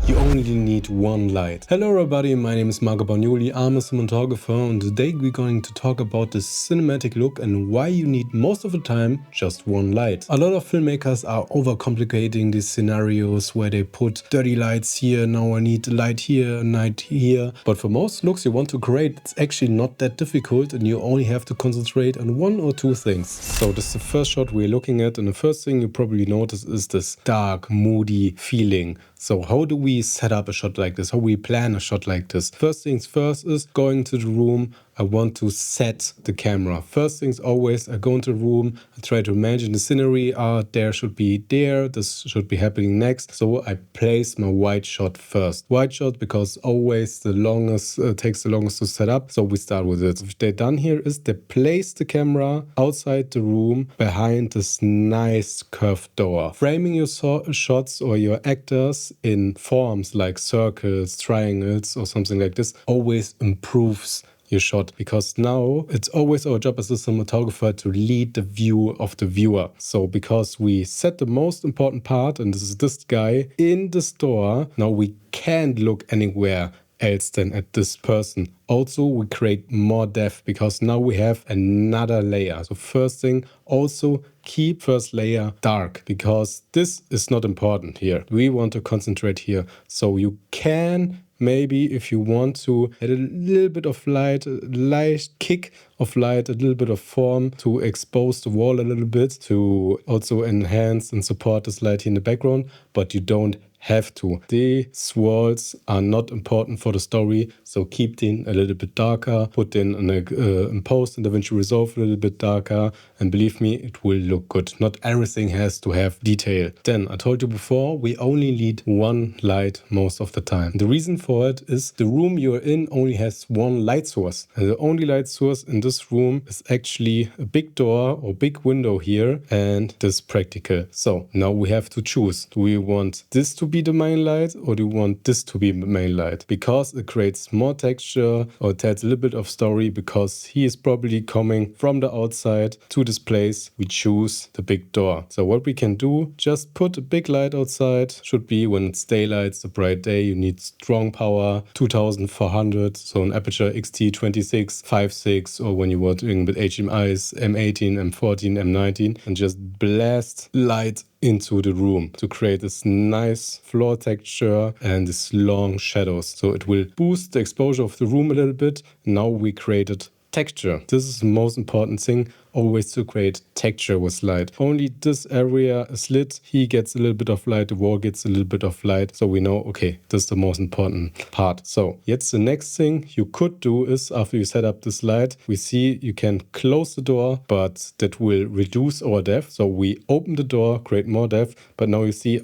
You only need one light. Hello everybody, my name is Marco Bagnoli, I'm a cinematographer, and today we're going to talk about the cinematic look and why you need most of the time just one light. A lot of filmmakers are overcomplicating these scenarios where they put dirty lights here, now I need a light here, a light here. But for most looks you want to create, it's actually not that difficult and you only have to concentrate on one or two things. So this is the first shot we're looking at, and the first thing you probably notice is this dark, moody feeling. So how do we set up a shot like this? How we plan a shot like this? First things first is going to the room. I want to set the camera. First things always, I go into the room, I try to imagine the scenery. There should be there, this should be happening next. So I place my wide shot first. Wide shot because always the longest, takes the longest to set up. So we start with it. What they've done here is they place the camera outside the room behind this nice curved door. Framing your shots or your actors in forms like circles, triangles or something like this always improves your shot, because now it's always our job as a cinematographer to lead the view of the viewer. So because we set the most important part, and this is this guy in the store, now we can't look anywhere else than at this person. Also, we create more depth because now we have another layer. So first thing, also keep first layer dark because this is not important here. We want to concentrate here. So you can maybe, if you want to, add a little bit of light, a light kick of light, a little bit of form to expose the wall a little bit, to also enhance and support this light here in the background, but you don't have to. These walls are not important for the story, so keep them a little bit darker, put them in post and DaVinci Resolve a little bit darker, and believe me, it will look good. Not everything has to have detail. Then, I told you before, we only need one light most of the time. The reason for it is the room you're in only has one light source. And the only light source in this room is actually a big door or big window here, and this practical. So now we have to choose. Do we want this to be the main light or do you want this to be the main light? Because it creates more texture or tells a little bit of story, because he is probably coming from the outside to this place. We choose the big door. So what we can do, just put a big light outside. Should be when it's daylight, it's a bright day, you need strong power, 2400, so an aperture XT26, 5.6, or when you are doing with HDMIs, M18, M14, M19, and just blast light into the room to create this nice floor texture and these long shadows. So it will boost the exposure of the room a little bit. Now we created texture. This is the most important thing, always to create texture with light. Only this area is lit, he gets a little bit of light, the wall gets a little bit of light, so we know, okay, this is the most important part. So jetzt the next thing you could do is, after you set up this light, we see you can close the door, but that will reduce our depth. So we open the door, create more depth, but now you see,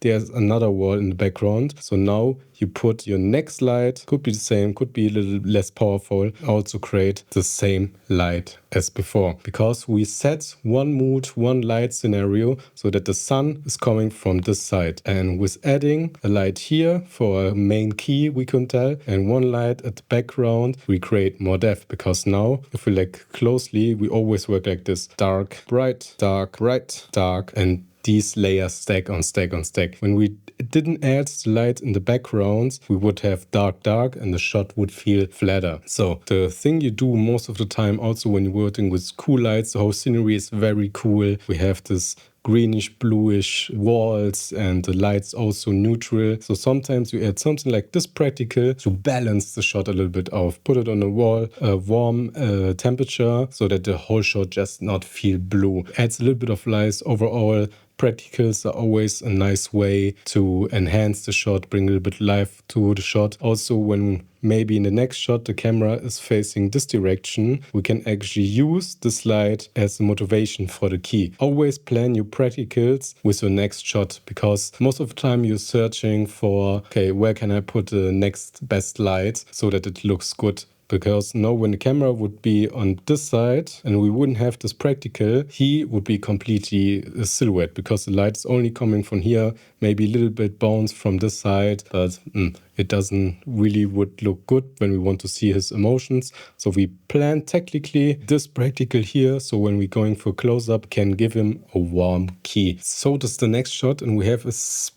there's another wall in the background. So now you put your next light, could be the same, could be a little less powerful, also create the same light as before. Because we set one mood, one light scenario so that the sun is coming from this side. And with adding a light here for a main key, we can tell, and one light at the background, we create more depth. Because now, if we look closely, we always work like this. Dark, bright, dark, bright, dark, and these layers stack on stack on stack. When we didn't add the light in the background, we would have dark, dark, and the shot would feel flatter. So the thing you do most of the time, also when you're working with cool lights, the whole scenery is very cool. We have this greenish, bluish walls, and the light's also neutral. So sometimes you add something like this practical to balance the shot a little bit off. Put it on a wall, a warm temperature, so that the whole shot just not feel blue. Adds a little bit of light overall. Practicals are always a nice way to enhance the shot, bring a little bit life to the shot. Also, when maybe in the next shot the camera is facing this direction, we can actually use this light as a motivation for the key. Always plan your practicals with your next shot, because most of the time you're searching for, okay, where can I put the next best light so that it looks good. Because now when the camera would be on this side and we wouldn't have this practical, he would be completely a silhouette, because the light is only coming from here, maybe a little bit bounce from this side, but it doesn't really would look good when we want to see his emotions. So we plan technically this practical here, so when we're going for close-up, can give him a warm key. So does the next shot, and we have a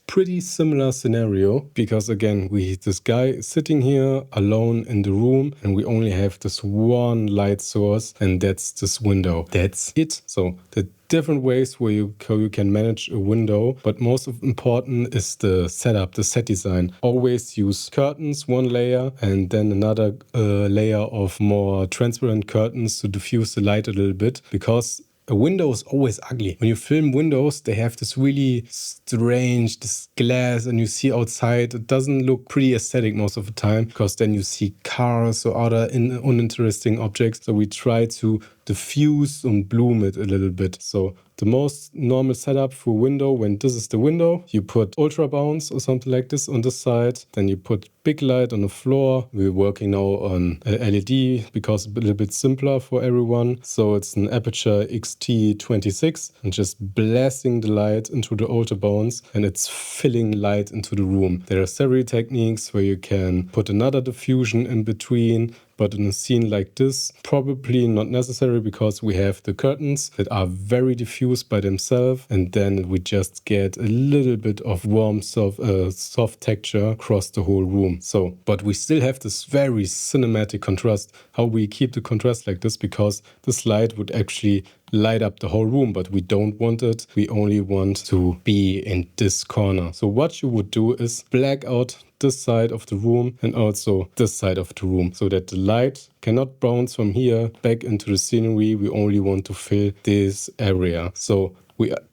pretty similar scenario, because again, this guy is sitting here alone in the room, and we only have this one light source, and that's this window. That's it. So the different ways where you can manage a window, but most important is the setup, the set design. Always use curtains, one layer, and then another layer of more transparent curtains to diffuse the light a little bit, because a window is always ugly. When you film windows, they have this really strange, this glass, and you see outside, it doesn't look pretty aesthetic most of the time, because then you see cars or other uninteresting objects. So we try to diffuse and bloom it a little bit. So the most normal setup for a window, when this is the window, you put ultra bounce or something like this on the side. Then you put big light on the floor. We're working now on LED because it's a little bit simpler for everyone. So it's an Aperture XT26 and just blasting the light into the ultra bounce, and it's filling light into the room. There are several techniques where you can put another diffusion in between, but in a scene like this, probably not necessary, because we have the curtains that are very diffused by themselves, and then we just get a little bit of warm, soft texture across the whole room. So, but we still have this very cinematic contrast. How we keep the contrast like this, because this light would actually light up the whole room, but we don't want it. We only want to be in this corner. So what you would do is black out this side of the room and also this side of the room, so that the light cannot bounce from here back into the scenery. We only want to fill this area. So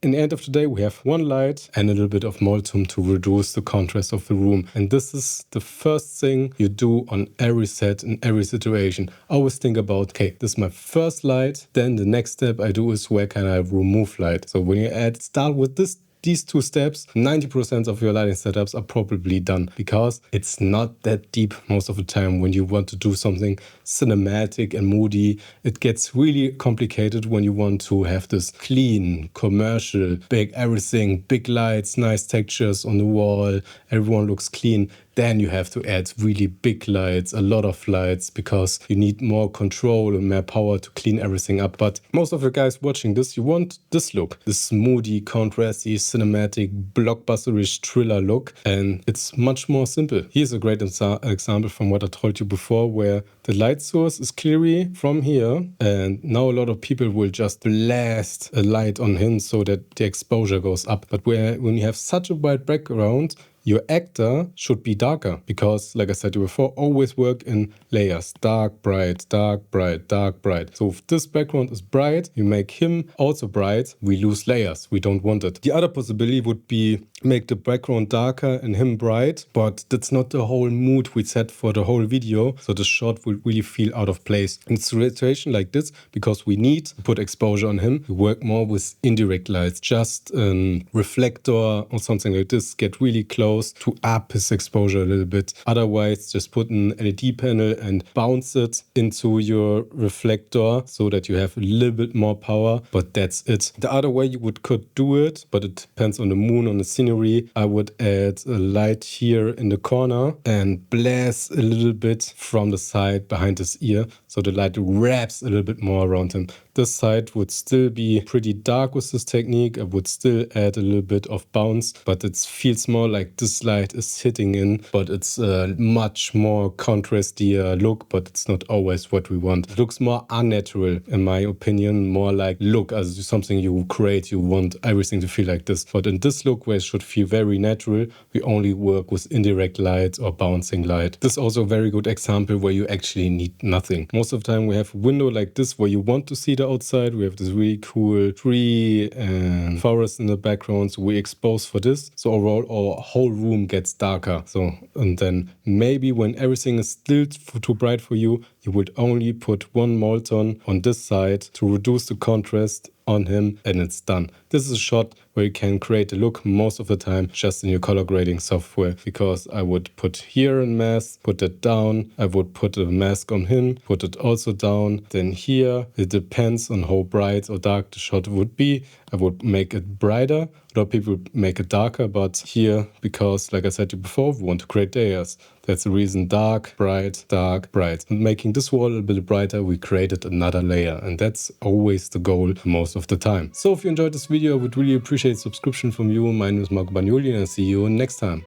in the end of the day, we have one light and a little bit of molten to reduce the contrast of the room. And this is the first thing you do on every set, in every situation. Always think about, okay, this is my first light. Then the next step I do is, where can I remove light? So when you start with these two steps, 90% of your lighting setups are probably done, because it's not that deep most of the time. When you want to do something cinematic and moody, it gets really complicated when you want to have this clean, commercial, big everything, big lights, nice textures on the wall, everyone looks clean. Then you have to add really big lights, a lot of lights, because you need more control and more power to clean everything up. But most of the guys watching this, you want this look, this moody, contrasty, cinematic, blockbusterish thriller look. And it's much more simple. Here's a great example from what I told you before, where the light source is clearly from here. And now a lot of people will just blast a light on him so that the exposure goes up. But when you have such a wide background, your actor should be darker, because, like I said before, always work in layers. Dark, bright, dark, bright, dark, bright. So if this background is bright, you make him also bright, we lose layers. We don't want it. The other possibility would be make the background darker and him bright, but that's not the whole mood we set for the whole video. So the shot will really feel out of place. In a situation like this, because we need to put exposure on him, we work more with indirect lights. Just a reflector or something like this, get really close to up his exposure a little bit. Otherwise, just put an LED panel and bounce it into your reflector so that you have a little bit more power, but that's it. The other way you could do it, but it depends on the moon, on the scenery, I would add a light here in the corner and blast a little bit from the side behind his ear, so the light wraps a little bit more around him. This side would still be pretty dark with this technique. I would still add a little bit of bounce, but it feels more like this light is hitting in, but it's a much more contrasty look, but it's not always what we want. It looks more unnatural, in my opinion, more like look as something you create. You want everything to feel like this. But in this look, where it should feel very natural, we only work with indirect light or bouncing light. This is also a very good example where you actually need nothing. Most of the time we have a window like this where you want to see the outside. We have this really cool tree and forest in the background, so we expose for this. So overall our whole room gets darker. So, and then maybe when everything is still too bright for you, you would only put one molten on this side to reduce the contrast on him, and it's done. This is a shot where you can create a look most of the time just in your color grading software, because I would put here a mask, put it down, I would put a mask on him, put it also down, then here, it depends on how bright or dark the shot would be, I would make it brighter, A lot of people make it darker, but here, because like I said to you before, we want to create layers. That's the reason dark, bright, bright. And making this wall a bit brighter, we created another layer. And that's always the goal most of the time. So if you enjoyed this video, I would really appreciate subscription from you. My name is Marco Bagnoli and I'll see you next time.